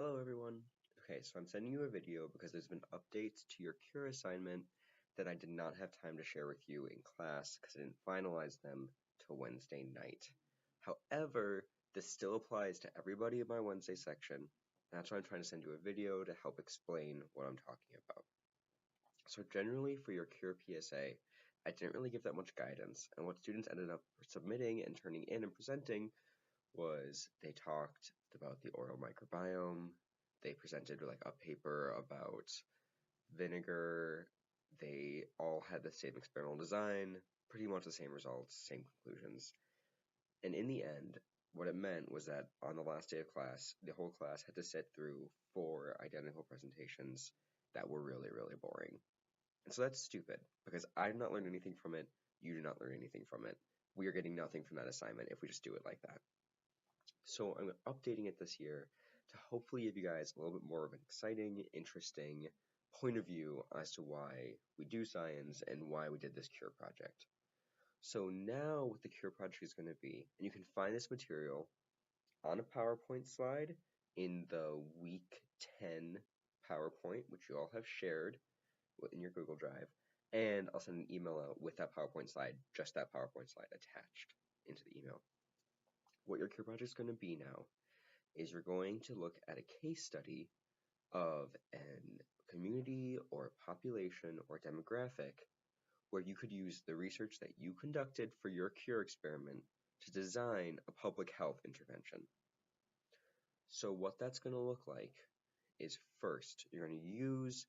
Hello everyone. Okay, so I'm sending you a video because there's been updates to your Cure assignment that I did not have time to share with you in class because I didn't finalize them till Wednesday night. However, this still applies to everybody in my Wednesday section. That's why I'm trying to send you a video to help explain what I'm talking about. So generally for your Cure PSA, I didn't really give that much guidance, and what students ended up submitting and turning in and presenting was they talked about the oral microbiome, they presented like a paper about vinegar, they all had the same experimental design, pretty much the same results, same conclusions. And in the end, what it meant was that on the last day of class, the whole class had to sit through 4 identical presentations that were really, really boring. And so that's stupid, because I did not learn anything from it, you did not learn anything from it. We are getting nothing from that assignment if we just do it like that. So I'm updating it this year to hopefully give you guys a little bit more of an exciting, interesting point of view as to why we do science and why we did this Cure project. So now what the Cure project is going to be, and you can find this material on a PowerPoint slide in the week 10 PowerPoint, which you all have shared in your Google Drive, and I'll send an email out with that PowerPoint slide, just that PowerPoint slide attached into the email. What your Cure project is going to be now is you're going to look at a case study of a community or population or demographic where you could use the research that you conducted for your Cure experiment to design a public health intervention. So what that's going to look like is, first, you're going to use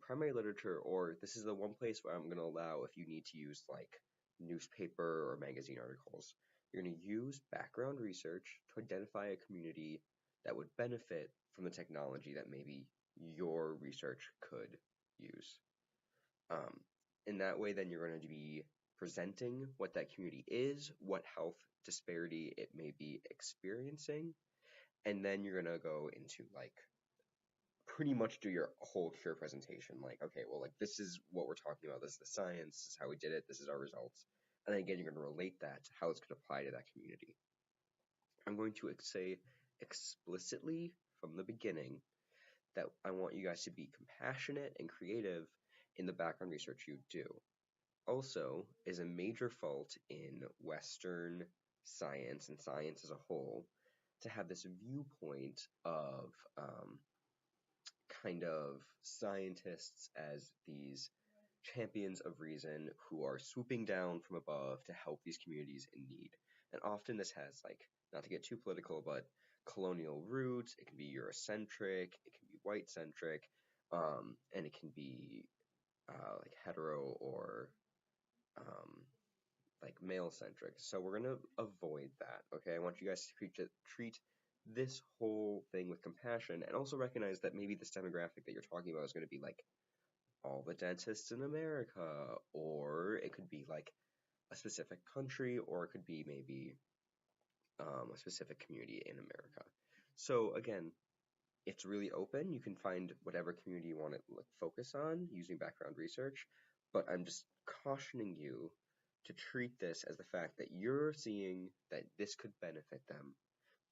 primary literature, or this is the one place where I'm going to allow if you need to use like newspaper or magazine articles. You're going to use background research to identify a community that would benefit from the technology that maybe your research could use. In that way, then you're going to be presenting what that community is, what health disparity it may be experiencing, and then you're going to go into like pretty much do your whole Cure presentation. Like, okay, well, like this is what we're talking about. This is the science. This is how we did it. This is our results. And then again, you're going to relate that to how it's going to apply to that community. I'm going to say explicitly from the beginning that I want you guys to be compassionate and creative in the background research you do. Also, is a major fault in Western science and science as a whole to have this viewpoint of kind of scientists as these champions of reason who are swooping down from above to help these communities in need. And often this has, like, not to get too political, but colonial roots. It can be Eurocentric, it can be white-centric, and it can be like hetero or like male-centric. So we're going to avoid that, okay? I want you guys to treat this whole thing with compassion, and also recognize that maybe this demographic that you're talking about is going to be like all the dentists in America, or it could be like a specific country, or it could be maybe a specific community in America. So again, it's really open. You can find whatever community you want to focus on using background research, but I'm just cautioning you to treat this as the fact that you're seeing that this could benefit them.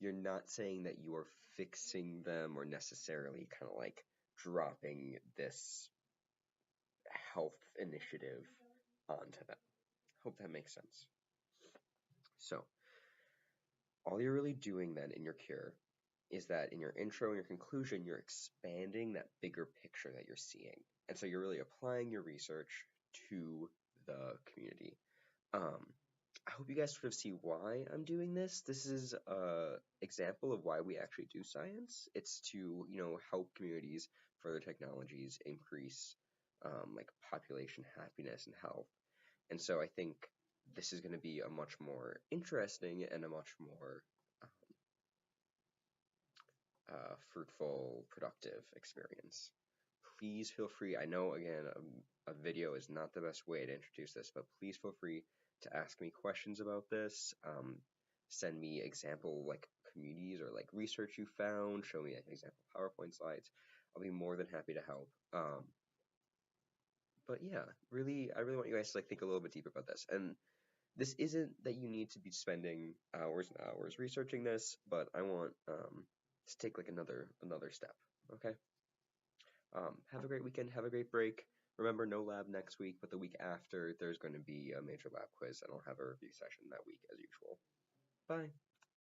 You're not saying that you are fixing them or necessarily kind of like dropping this health initiative onto them. Hope that makes sense. So, all you're really doing then in your Cure is that in your intro and your conclusion, you're expanding that bigger picture that you're seeing. And so you're really applying your research to the community. I hope you guys sort of see why I'm doing this. This is an example of why we actually do science. It's to, help communities, further technologies, increase like population happiness and health. And so I think this is going to be a much more interesting and a much more fruitful, productive experience. Please feel free. I know, again, a video is not the best way to introduce this, but please feel free to ask me questions about this. Send me example like communities or like research you found. Show me example PowerPoint slides. I'll be more than happy to help. But yeah, I really want you guys to like think a little bit deeper about this. And this isn't that you need to be spending hours and hours researching this, but I want to take like another step. Okay. Have a great weekend. Have a great break. Remember, no lab next week, but the week after, there's going to be a major lab quiz, and I'll have a review session that week as usual. Bye.